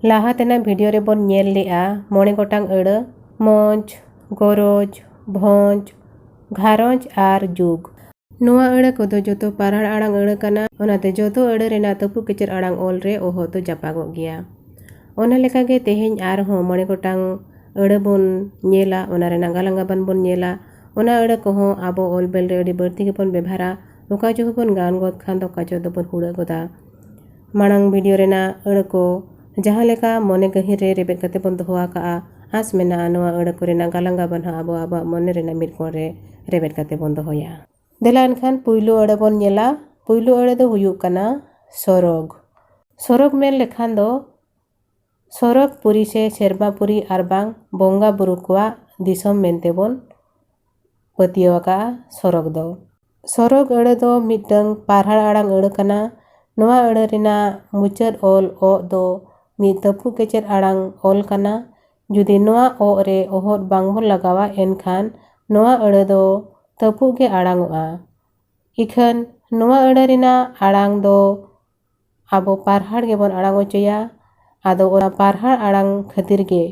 लाहा तेना भिडियो रे bone nail लेआ मोणे गोटांग अड़ मंच गरज भंज घारंज आर जुग नुआ अड़ कोदो जोतो पारहाड़ आड़ांग अड़ कना ओनाते जोतो अड़ रेना तपु केचर आड़ांग ओल रे ओहो तो जापागो गया ओना लेका गे तेहेñ आर हो मोणे गोटांग अड़ बोन नेला ओना रेना गालांगाबान बोन नेला ओना अड़ कोहो आबो ओल बेल रे अड़ी बर्ती गे बोन बेभारा ओका जो बोन गान गोद खान दो काचो दो बोन हुड़ा गोदा मांग भिडियो रेना अड़ को जहाँ लेका मोने गहिर रे रेबेट कते बोन दोहोआ का आस मेना नोआ अड़ को रेना गालांगाबान हा आबो आबो मोने रेना मिरकोन रे रेबेट कते बोन दोहोया देला एनखान पुइलु अड़ बोन नेला पुइलु अड़ दो हुयुग कना सरग सरग मेल लेखान दो सरग पुरी से सेरमापुरी आरबांग बोंगा बुरु कोआ दिसम मेनते बोन पतियो का सरग दो सरग अड़ दो मिटंग पारहाड़ आड़ांग अड़ कना नोआ अड़ रेना मुचाद ओल ओ दो मी तपु केचर आड़ांग ओल कना जुदी नोआ ओ रे ओहद बांग बोन लगावा एनखान नोआ अड़ दो तपु गे आड़ांगोआ इखन नोआ अड़ रेना आड़ांग दो आबो पारहाड़ गे बोन आड़ांग ओचोया आदो ओना पारहाड़ आड़ांग खातिर गे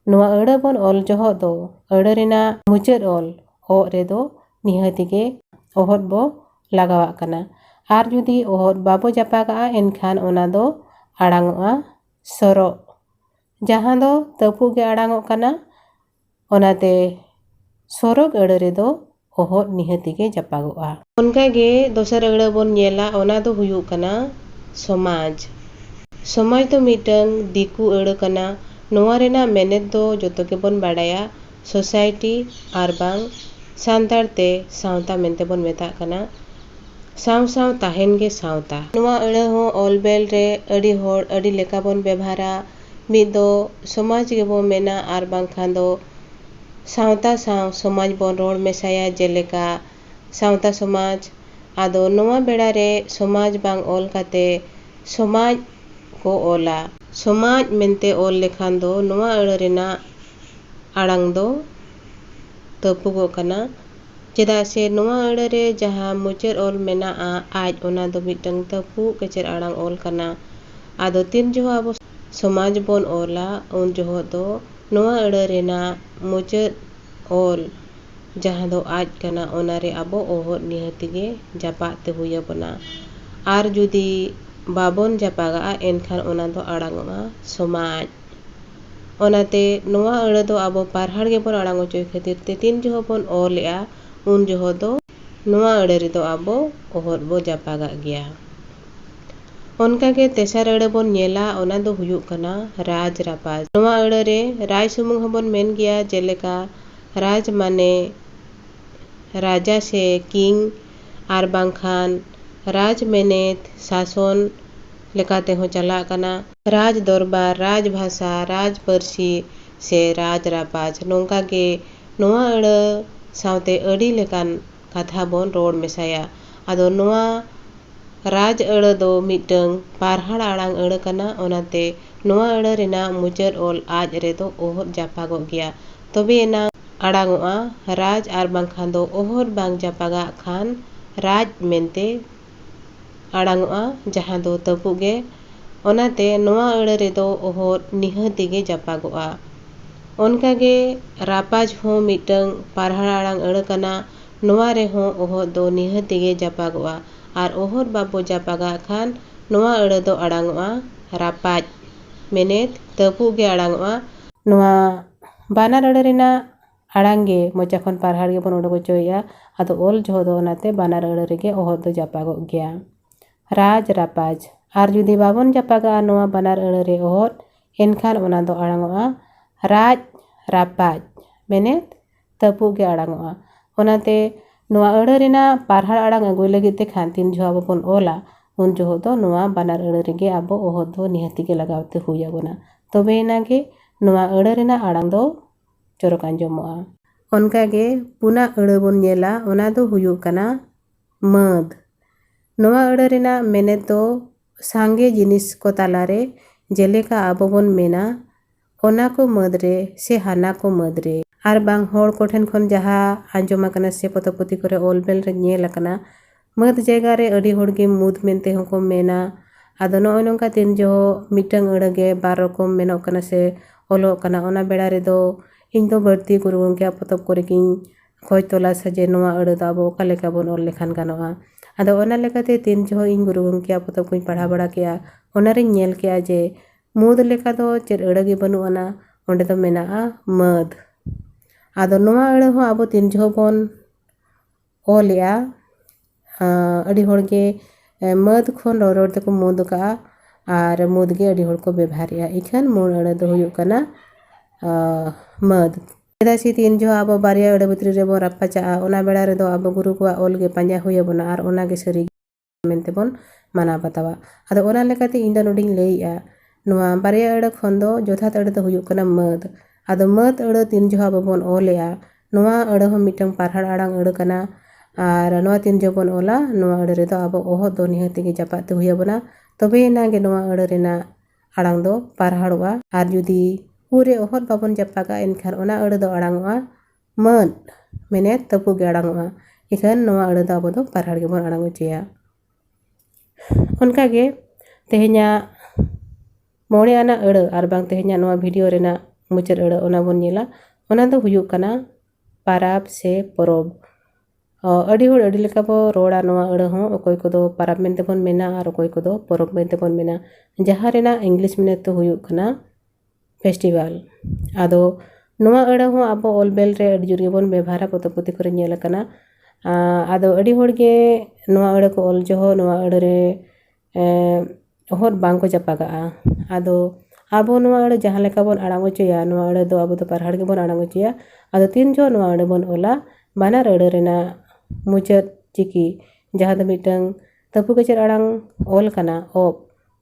नोआ अड़ बोन ओल जोहो दो अड़ रेना मुचाद ओल ओ रे दो निहाती गे ओहद बो लगावा कना आर जुदी ओहद बाबो जापागा एनखान ओना दो आड़ांगोआ सरो जहाँ दो तपु गे आड़ांगो कना ओनाते सरग अड़ रे दो ओहद निहाती गे जापागोआ ओनका गे दोसर अड़ बोन नेला ओना दो हुयुग कना समाज समाज तो मिटंग दिकु अड़ कना नोआ रेना मेनेद दो जोतो के बोन बाड़ाया सोसाइटी आरबांग सांतार ते सावता मेनते बोन मेता कना साव साव ताहेन गे सावता नोआ अड़ हो ओल बेल रे अड़ी होड़ अड़ी लेका बोन बेभारा मिद दो समाज गे बो मेना आरबांग खान दो सावता साव समाज बोन रोड मेसाया जेलेका सावता समाज आदो नोआ बेड़ा रे समाज बांग ओल काते समाज को ओला समाज मेनते ओल लेखान दो नोआ अड़ रेना आड़ांग दो तपुगो कना चेदा से नोआ अड़ रे जहाँ मुचाद ओल मेना आज ओना दो मिटंग तपु केचर आड़ांग ओल कना आदो तीन जो आबो समाज बोन ओला उन जो दो नोआ अड़ रेना मुचाद ओल जहाँ दो आज कना ओना रे आबो ओहो निहाती गे जापाते हुया बना आर जुदी बाबोन जापागा एनखान ओना दो आड़ांगोआ समाज ओनाते नोआ अड़ दो आबो पारहाड़ गे बोन आड़ांग ओचोय खातिर ते तीन जो बोन ओलेआ उन जो दो नोआ अड़ रे दो आबो ओहद बो जापागा गया ओनका गे तेसार अड़ बोन नेला ओना दो हुयुग कना राज रापाज नोआ अड़ रे राज सुमुंग हबोन मेन गया जेलेका राज माने राजा से किंग आर बांखान राज मेनेत शासन लेकाते हो चला कना राज दरबार राज भाषा राज परसी से राज रापाज नोंका गे नोआ अड़ सावते अड़ी लेकान कथा बोन रोड मेसाया आदो नोआ राज अड़ दो मिटंग पारहाड़ आड़ांग अड़ कना ओनाते नोआ अड़ रेना मुचाद ओल आज रे दो ओहद जापागो गया तबे एना आड़ांगोआ राज आर बांखान दो ओहद बांग जापागा खान राज मेनते आड़ांगोआ जहाँ दो तपु गे ओनाते नोआ अड़ रे दो ओहद निहाती गे जापागोआ ओनका गे रापाज हो मिटंग पारहाड़ आड़ांग अड़ कना नोआ रे हो ओहद दो निहाती गे जापागोआ आर ओहद बाबो जापागा खान नोआ अड़ दो आड़ांगोआ रापाज मेनेत तपु गे आड़ांगोआ नोआ बानार अड़ रेना आड़ांग गे मोचा खन पारहाड़ गे बोन उडुक ओचोया आदो ओल जो दो ओनाते बानार अड़ रेगे ओहद दो जापागो गया राज रापाज आर जुदी बाबोन जापागा नोआ बानार अड़ रे ओहद एनखान ओना दो आड़ांगोआ राज रापाज मेनेत तपु गे आड़ांगोआ ओनाते नोआ अड़ रेना पारहाड़ आड़ांग अगुय लगित ते खान तीन जो आबो बोन ओला उन जो दो नोआ बानार अड़ रेगे आबो ओहद दो निहाती गे लगावते हुया बोना तबे एना गे नोआ अड़ रेना आड़ांग दो चोरक आंजमोआ ओनका गे पुना अड़ बोन नेला ओना दो हुयुग कना मद नोआ अड़ रेना मेनेद दो सांगे जिनिस को तालारे जेलेका आबो बोन मेना ओना को मद रे से हाना को मद रे आर बांग होड़ को ठेन खन जहाँ आंजम आकना से पतपुती करे ओल बेल रे नेल आकना मद जगह रे अड़ी होड़ गे मुद मेनते होको मेना ᱟᱫᱚ ᱱᱚᱜᱼᱚᱭ ᱱᱚᱝᱠᱟ ᱛᱤᱱ ᱡᱚᱦᱚᱜ ᱢᱤᱫᱴᱟᱝ ᱟᱹᱲᱟᱹ ᱜᱮ ᱵᱟᱨ ᱨᱚᱠᱚᱢ ᱢᱮᱱᱚᱜ ᱠᱟᱱᱟ ᱥᱮ ᱚᱞᱚᱜ ᱠᱟᱱᱟ ᱚᱱᱟ ᱵᱮᱲᱟ ᱨᱮᱫᱚ ᱤᱧ ᱫᱚ ᱵᱟᱹᱲᱛᱤ ᱜᱩᱨᱩ ᱜᱚᱢᱠᱮᱭᱟᱜ ᱯᱚᱛᱚᱵ ᱠᱚᱨᱮ ᱜᱤᱧ ᱠᱷᱚᱡ ᱛᱚᱞᱟᱥᱟ ᱡᱮ ᱱᱚᱣᱟ ᱟᱹᱲᱟᱹ ᱫᱚ ᱟᱵᱚ ᱚᱠᱟ ᱞᱮᱠᱟ ᱵᱚᱱ ᱚᱞ ᱞᱮᱠᱷᱟन ᱜᱟᱱᱚᱜᱼᱟ। ᱟᱫᱚ ᱚᱱᱟ ᱞᱮᱠᱟᱛᱮ ᱛᱤᱱ ᱡᱚᱦᱚᱜ ᱤᱧ ᱜᱩᱨᱩ ᱜᱚᱢᱠᱮᱭᱟᱜ ᱯᱚᱛᱚᱵ ᱠᱚᱧ ᱯᱟᱲᱦᱟᱣ ᱵᱟᱲᱟ ᱠᱮᱜᱼᱟ ᱚᱱᱟᱨᱤᱧ ᱧᱮᱞ ᱠᱮᱜᱼᱟ ᱡᱮ ᱢᱩᱫ ᱞᱮᱠᱟ ᱫᱚ ᱪᱮᱫ ᱟᱹᱲᱟᱹ ᱜᱮ ᱵᱟᱹᱱᱩᱜ ᱟᱱᱟ ᱚᱸᱰᱮ ᱫᱚ ᱢᱮᱱᱟᱜᱼᱟ ᱢᱟᱹᱫ। ᱟᱫᱚ ᱱᱚᱣᱟ ᱟᱹᱲᱟᱹ ᱦᱚᱸ ᱟᱵᱚ ᱛᱤᱱ ᱡᱚᱦᱚᱜ ᱵᱚᱱ ᱚᱞᱮᱜᱼᱟ ᱟᱹᱰᱤ ᱦᱚᱲᱜᱮ ᱢᱟᱹᱫ ᱠᱷᱚᱱ ᱨᱚᱲ ᱛᱮᱠᱚ ᱢᱩᱫ ᱠᱟᱜᱼᱟ ᱟᱨ ᱢᱩᱫ ᱜᱮ ᱟᱹᱰᱤ ᱦᱚᱲ ᱠᱚ ᱵᱮᱵᱷᱟᱨᱮᱜᱼᱟ ᱤᱠᱷᱟᱹᱱ ᱢᱩᱞ ᱟᱹᱲᱟᱹ ᱫᱚ ᱦᱩᱭᱩᱜ ᱠᱟᱱᱟ ᱢᱟᱹᱫ। ᱪᱮᱫᱟᱜ ᱥᱮ ᱛᱤᱱ ᱡᱚᱦᱚᱜ ᱟᱵᱚ ᱵᱟᱨᱭᱟ ᱟᱹᱲᱟᱹ ᱵᱷᱤᱛᱨᱤ ᱨᱮᱵᱚᱱ ᱨᱟᱯᱟᱪᱟᱜᱼᱟ ᱚᱱᱟ ᱵᱮᱲᱟ ᱨᱮᱫᱚ ᱟᱵᱚ ᱜᱩᱨᱩ ᱠᱚᱣᱟᱜ ᱚᱞ ᱜᱮ ᱯᱟᱸᱡᱟ ᱦᱩᱭ ᱟᱵᱚᱱᱟ ᱟᱨ ᱚᱱᱟᱜᱮ ᱥᱟᱹᱨᱤ ᱢᱮᱱᱛᱮ ᱵᱚन ᱢᱟᱱᱟᱣ ᱵᱟᱛᱟᱣᱟ। ᱟᱫᱚ ᱚᱱᱟ ᱞᱮᱠᱟᱛᱮ ᱤᱧ ᱫᱚ ᱱᱚᱰᱮᱧ ᱞᱟᱹᱭᱮᱜᱼᱟ ᱱᱚᱣᱟ ᱵᱟᱨᱭᱟ ᱟᱹᱲᱟᱹ ᱠᱷᱚᱱ ᱫᱚ ᱡᱚᱛᱷᱟᱛ ᱟᱹᱲᱟᱹ ᱫᱚ ᱦᱩᱭᱩᱜ ᱠᱟᱱᱟ ᱢᱟᱹᱫ। ᱟᱫᱚ ᱢᱟᱹᱫ ᱟᱹᱲᱟᱹ ᱛᱤᱱ ᱡᱚᱦᱚᱜ ᱟᱵᱚ ᱵᱚᱱ ᱚᱞᱮᱜᱼᱟ ᱱᱚᱣᱟ ᱟᱹᱲᱟᱹ ᱦᱚᱸ ᱢᱤᱫᱴᱟᱝ ᱯᱟᱨᱦᱟᱲ ᱟᱲᱟᱝ ᱟᱹᱲᱟᱹ ᱠᱟᱱᱟ ᱟᱨ ᱱᱚᱣᱟ ᱛᱤᱱ ᱡᱚᱦᱚᱜ ᱵᱚᱱ ᱚᱞᱟ ᱱᱚᱣᱟ ᱟᱹᱲᱟᱹ ᱨᱮᱫᱚ ᱟᱵᱚ ᱚᱦᱚᱫ ᱫᱚ ᱱᱤᱦᱟᱹᱛ ᱜᱮ ᱡᱟᱯᱟᱜ ᱛᱮ ᱦᱩᱭ ᱟᱵᱚᱱᱟ ᱛᱚᱵᱮ ᱮᱱᱟᱝ ᱜᱮ ᱱᱚᱣᱟ ᱟᱹᱲᱟᱹ ᱨᱮᱱᱟᱜ ᱟᱲᱟᱝ ᱫᱚ ᱯᱟᱨᱦᱟᱲᱚᱜᱼᱟ ᱟᱨ ᱡᱩᱫᱤ ᱯᱩᱨᱮ ᱚᱦᱚᱫ ᱵᱟᱵᱚᱱ ᱡᱟᱯᱟᱜᱟ ᱮᱱᱠᱷᱟᱱ ᱚᱱᱟ ᱟᱹᱲᱟᱹ ᱫᱚ ᱟᱲᱟᱝᱚᱜᱼᱟ ᱢᱟᱹᱫ ᱢᱮᱱᱮᱫ ᱛᱟᱹᱯᱩ ᱜᱮ ᱟᱲᱟᱝᱚᱜᱼᱟ ᱤᱠᱷᱟᱹᱱ ᱱᱚᱣᱟ ᱟᱹᱲᱟᱹ ᱫᱚ ᱟᱵᱚ ᱫᱚ ᱯᱟᱨᱦᱟᱲ ᱜᱮᱵᱚᱱ ᱟᱲᱟᱝ ᱦᱚᱪᱚᱭᱟ। ᱚᱱᱠᱟᱜᱮ ᱛᱮᱦᱮᱧᱟᱜ ᱢᱚᱬᱮ ᱟᱱᱟᱜ ᱟᱹᱲᱟᱹ ᱟᱨ ᱵᱟᱝ ᱛᱮᱦᱮᱧᱟᱜ ᱱᱚᱣᱟ ᱵᱷᱤᱰᱤᱭᱳ ᱨᱮᱱᱟᱜ ᱢᱩᱪᱟᱹᱫ ᱟᱹᱲᱟᱹ ᱚᱱᱟ ᱵᱚᱱ ᱧᱮᱞᱟ ᱚᱱᱟ ᱫᱚ ᱦᱩᱭᱩᱜ ᱠᱟᱱᱟ ᱯᱟᱨᱟᱵᱽ ᱥᱮ ᱯᱚᱨᱚᱵᱽ। ᱟᱹᱰᱤ ᱦᱚᱲ ᱟᱹᱰᱤ ᱞᱮᱠᱟ ᱵᱚ ᱨᱚᱲᱟ ᱱᱚᱣᱟ ᱟᱹᱲᱟᱹ ᱦᱚᱸ ᱚᱠᱚᱭ ᱠᱚᱫᱚ ᱯᱟᱨᱟᱵᱽ ᱢᱮᱱᱛᱮ ᱵᱚᱱ ᱢᱮᱱᱟ ᱟᱨ ᱚᱠᱚᱭ ᱠᱚᱫᱚ ᱯᱚᱨᱚᱵᱽ ᱢᱮᱱᱛᱮ ᱵᱚᱱ ᱢᱮᱱᱟ ᱡᱟᱦᱟᱸ ᱨᱮᱱᱟᱜ ᱤᱝᱞᱤᱥ ᱢᱮᱱᱮᱫ ᱫᱚ ᱦᱩᱭᱩᱜ ᱠᱟᱱᱟ ᱯᱷᱮᱥᱴᱤᱵᱷᱮᱞ। ᱟᱫᱚ ᱱᱚᱣᱟ ᱟᱹᱲᱟᱹ ᱦᱚᱸ ᱟᱵᱚ ᱚᱞᱵᱮᱞ ᱨᱮ ᱟᱹᱰᱤ ᱡᱳᱨ ᱜᱮᱵᱚᱱ ᱵᱮᱵᱚᱦᱟᱨᱟ ᱯᱚᱛᱚᱵ ᱯᱩᱛᱷᱤ ᱠᱚᱨᱮ ᱧᱮᱞ ᱟᱠᱟᱱᱟ ᱟᱫᱚ ᱟᱹᱰᱤ ᱦᱚᱲᱜᱮ ᱱᱚᱣᱟ ᱟᱹᱲᱟᱹ ko ᱚᱞ ᱡᱚᱦᱚᱜ ᱱᱚᱣᱟ ᱟᱹᱲᱟᱹ ᱨᱮ ᱚᱦᱚᱫ ᱵᱟᱝᱠᱚ ᱡᱟᱯᱟᱜᱟᱜᱼᱟ। ᱟᱫᱚ ᱟᱵᱚ ᱱᱚᱣᱟ ᱟᱹᱲᱟᱹ ᱡᱟᱦᱟᱸ ᱞᱮᱠᱟ ᱵᱚᱱ ᱟᱲᱟᱝ ᱦᱚᱪᱚᱭᱟ ᱱᱚᱣᱟ ᱟᱹᱲᱟᱹ ᱫᱚ ᱟᱵᱚ ᱫᱚ ᱯᱟᱨᱦᱟᱲ ᱜᱮᱵᱚᱱ ᱟᱲᱟᱝ ᱦᱚᱪᱚᱭᱟ ᱟᱫᱚ ᱛᱤᱱ ᱡᱚᱦᱚᱜ ᱱᱚᱣᱟ ᱟᱹᱲᱟᱹ ᱵᱚᱱ ᱚᱞᱟ ᱵᱟᱱᱟᱨ ᱟᱹᱲᱟᱹ ᱨᱮᱱᱟᱜ ᱢᱩᱪᱟᱹᱫ ᱪᱤᱠᱤ ᱡᱟᱦᱟᱸ ᱫᱚ ᱢᱤᱫᱴᱟᱝ ᱛᱟᱹᱯᱩ ᱠᱮᱪᱮᱫ ᱟᱲᱟᱝ ᱚᱞ ᱠᱟᱱᱟ ᱚᱯ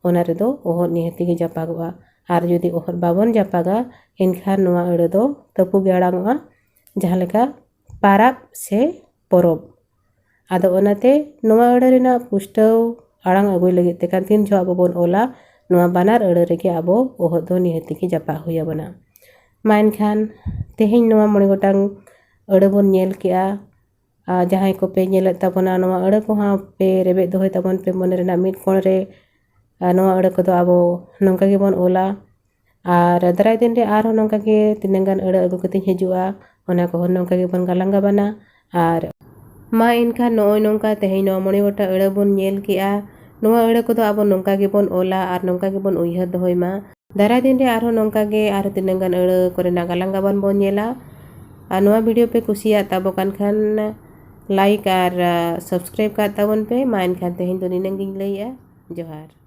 ᱚᱱᱟ ᱨᱮᱫᱚ ᱚᱦᱚᱫ ᱱᱤᱦᱟᱹᱛ ᱜᱮ ᱡᱟᱯᱟᱜᱚᱜᱼᱟ ᱟᱨ ᱡᱩᱫᱤ ᱚᱦᱚᱫ ᱵᱟᱵᱚᱱ ᱡᱟᱯᱟᱜᱟ ᱮᱱᱠᱷᱟᱱ ᱱᱚᱣᱟ ᱟᱹᱲᱟᱹ ᱫᱚ ᱛᱟᱹᱯᱩ ᱜᱮ ᱟᱲᱟᱝᱚᱜᱼᱟ ᱡᱟᱦᱟᱸ ᱞᱮᱠᱟ ᱯᱟᱨᱟᱵᱽ ᱥᱮ ᱯᱚᱨᱚᱵᱽ। ᱟᱫᱚ ᱚᱱᱟᱛᱮ ᱱᱚᱣᱟ ᱟᱹᱲᱟᱹ ᱨᱮᱱᱟᱜ ᱯᱩᱥᱴᱟᱹᱣ ᱟᱲᱟᱝ ᱟᱹᱜᱩᱭ ᱞᱟᱹᱜᱤᱫ ᱛᱮ ᱠᱷᱟᱱ ᱛᱤᱱ ᱡᱚᱦᱚᱜ ᱟᱵᱚ ᱵᱚᱱ ᱚᱞᱟ ᱱᱚᱣᱟ ᱵᱟᱱᱟᱨ ᱟᱹᱲᱟᱹ ᱨᱮᱜᱮ ᱟᱵᱚ ᱚᱦᱚᱫ ᱫᱚ ᱱᱤᱦᱟᱹᱛ ᱜᱮ ᱡᱟᱯᱟᱜ ᱦᱩᱭ ᱟᱵᱚᱱᱟ। ᱢᱟ ᱮᱱᱠᱷᱟन ᱛᱮᱦᱮᱧ ᱱᱚᱣᱟ 9 ᱜᱚᱴᱟᱝ ᱟᱹᱲᱟᱹ ᱵᱚᱱ ᱧᱮᱞ ᱠᱮᱜᱼᱟ ᱡᱟᱦᱟᱸᱭ ᱠᱚᱯᱮ ᱧᱮᱞᱮᱫ ᱛᱟᱵᱚᱱᱟ ᱱᱚᱣᱟ ᱟᱹᱲᱟᱹ ᱠᱚᱦᱚᱸ ᱯᱮ ᱨᱮᱵᱮᱫ ᱫᱚᱦᱚᱭ ᱛᱟᱵᱚᱱ ᱯᱮ ᱢᱚᱱᱮ ᱨᱮᱱᱟᱜ ᱢᱤᱫ ᱠᱚᱬ ᱨᱮ ᱱᱚᱣᱟ ᱟᱹᱲᱟᱹ ᱠᱚᱫᱚ ᱟᱵᱚ ᱱᱚᱝᱠᱟ ᱜᱮᱵᱚᱱ ᱚᱞᱟ ᱟᱨ ᱫᱟᱨᱟᱭ ᱫᱤᱱ ᱨᱮ ᱟᱨᱦᱚᱸ ᱱᱚᱝᱠᱟ ᱜᱮ ᱛᱤᱱᱟᱹᱜ ᱜᱟᱱ ᱟᱹᱲᱟᱹ ᱟᱹᱜᱩ ᱠᱟᱛᱮᱧ ᱦᱤᱡᱩᱜᱼᱟ ᱚᱱᱟ ᱠᱚᱦᱚᱸ ᱱᱚᱝᱠᱟ ᱜᱮᱵᱚन ᱜᱟᱞᱟᱝ ᱜᱟᱵᱟᱱᱟ ᱟᱨ ᱢᱟ ᱮᱱᱠᱷᱟᱱ ᱱᱚᱜᱼᱚᱭ ᱱᱚᱝᱠᱟ ᱛᱮᱦᱮᱧ ᱱᱚᱣᱟ 9 ᱜᱚᱴᱟᱝ ᱟᱹᱲᱟᱹ ᱵᱚᱱ ᱧᱮᱞ ᱠᱮᱜᱼᱟ ᱱᱚᱣᱟ ᱟᱹᱲᱟᱹ ᱠᱚᱫᱚ ᱟᱵᱚ ᱱᱚᱝᱠᱟ ᱜᱮᱵᱚᱱ ᱚᱞᱟ ᱟᱨ ᱱᱚᱝᱠᱟ ᱜᱮᱵᱚᱱ ᱩᱭᱦᱟᱹᱨ ᱫᱚᱦᱚᱭ ᱢᱟ ᱫᱟᱨᱟᱭ ᱫᱤᱱ ᱨᱮ ᱟᱨᱦᱚᱸ ᱱᱚᱝᱠᱟ ᱜᱮ ᱟᱨᱦᱚᱸ ᱛᱤᱱᱟᱹᱜ ᱜᱟᱱ ᱟᱹᱲᱟᱹ ᱠᱚᱨᱮᱱᱟᱜ ᱜᱟᱞᱟᱝ ᱜᱟᱵᱟᱱ ᱵᱚᱱ ᱧᱮᱞᱟ ᱟᱨ ᱱᱚᱣᱟ ᱵᱷᱤᱰᱤᱭᱳ ᱯᱮ ᱠᱩᱥᱤᱭᱟᱜ ᱛᱟᱵᱚ ᱠᱟᱱ ᱠᱷᱟᱱ लाइक और सब्सक्राइब कर ताबन पे मा एनखान तेहेन दो निनंग गिन लइया जोहार।